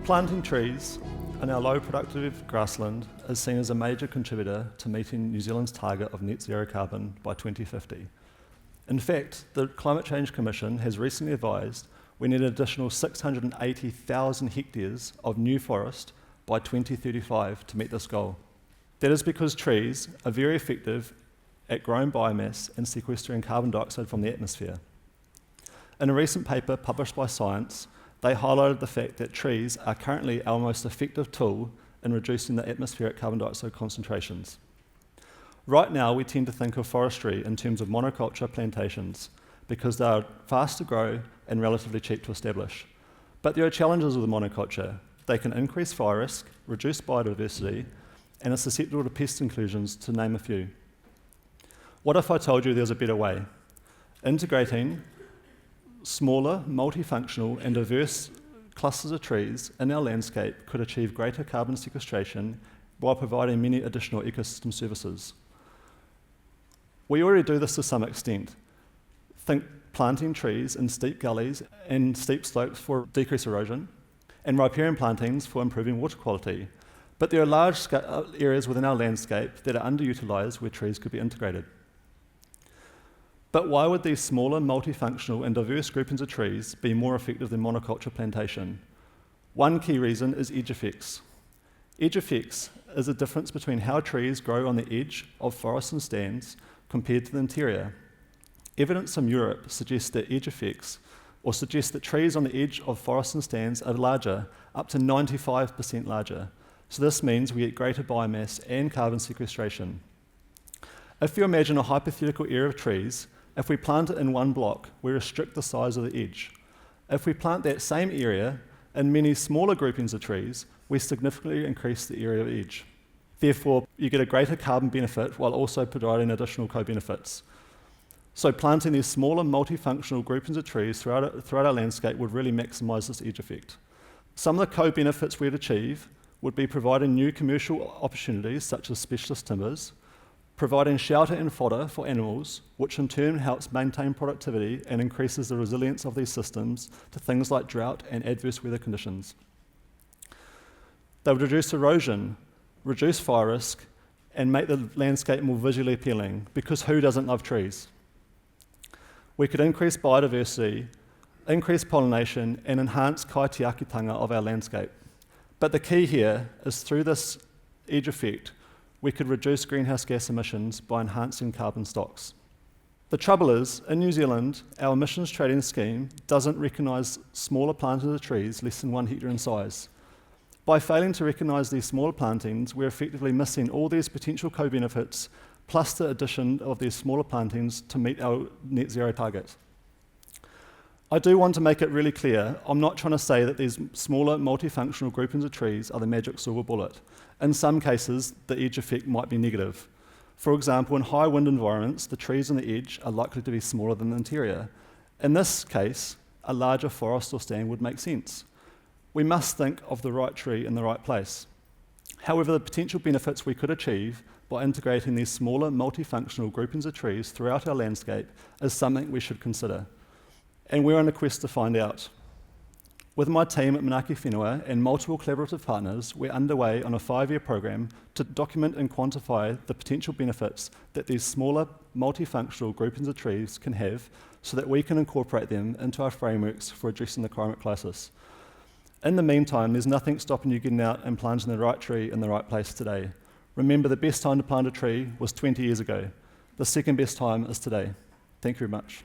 Planting trees in our low productive grassland is seen as a major contributor to meeting New Zealand's target of net zero carbon by 2050. In fact, the Climate Change Commission has recently advised we need an additional 680,000 hectares of new forest by 2035 to meet this goal. That is because trees are very effective at growing biomass and sequestering carbon dioxide from the atmosphere. In a recent paper published by Science, they highlighted the fact that trees are currently our most effective tool in reducing the atmospheric carbon dioxide concentrations. Right now, we tend to think of forestry in terms of monoculture plantations because they are fast to grow and relatively cheap to establish. But there are challenges with monoculture. They can increase fire risk, reduce biodiversity, and are susceptible to pest inclusions, to name a few. What if I told you there's a better way? Integrating smaller, multifunctional and diverse clusters of trees in our landscape could achieve greater carbon sequestration while providing many additional ecosystem services. We already do this to some extent. Think planting trees in steep gullies and steep slopes for decreased erosion, and riparian plantings for improving water quality. But there are large areas within our landscape that are underutilised where trees could be integrated. But why would these smaller, multifunctional and diverse groupings of trees be more effective than monoculture plantation? One key reason is edge effects. Edge effects is the difference between how trees grow on the edge of forests and stands compared to the interior. Evidence from Europe suggests that edge effects, or suggests that trees on the edge of forests and stands are larger, up to 95% larger. So this means we get greater biomass and carbon sequestration. If you imagine a hypothetical area of trees, if we plant it in one block, we restrict the size of the edge. If we plant that same area in many smaller groupings of trees, we significantly increase the area of edge. Therefore, you get a greater carbon benefit while also providing additional co-benefits. So planting these smaller, multifunctional groupings of trees throughout our landscape would really maximise this edge effect. Some of the co-benefits we'd achieve would be providing new commercial opportunities, such as specialist timbers, providing shelter and fodder for animals, which in turn helps maintain productivity and increases the resilience of these systems to things like drought and adverse weather conditions. They would reduce erosion, reduce fire risk, and make the landscape more visually appealing, because who doesn't love trees? We could increase biodiversity, increase pollination, and enhance kaitiakitanga of our landscape. But the key here is through this edge effect, we could reduce greenhouse gas emissions by enhancing carbon stocks. The trouble is, in New Zealand, our emissions trading scheme doesn't recognise smaller plantings of trees less than 1 hectare in size. By failing to recognise these smaller plantings, we're effectively missing all these potential co-benefits, plus the addition of these smaller plantings to meet our net zero target. I do want to make it really clear, I'm not trying to say that these smaller multifunctional groupings of trees are the magic silver bullet. In some cases, the edge effect might be negative. For example, in high wind environments, the trees on the edge are likely to be smaller than the interior. In this case, a larger forest or stand would make sense. We must think of the right tree in the right place. However, the potential benefits we could achieve by integrating these smaller multifunctional groupings of trees throughout our landscape is something we should consider. And we're on a quest to find out. With my team at Manaaki Whenua and multiple collaborative partners, we're underway on a 5-year program to document and quantify the potential benefits that these smaller, multifunctional groupings of trees can have so that we can incorporate them into our frameworks for addressing the climate crisis. In the meantime, there's nothing stopping you getting out and planting the right tree in the right place today. Remember, the best time to plant a tree was 20 years ago. The second best time is today. Thank you very much.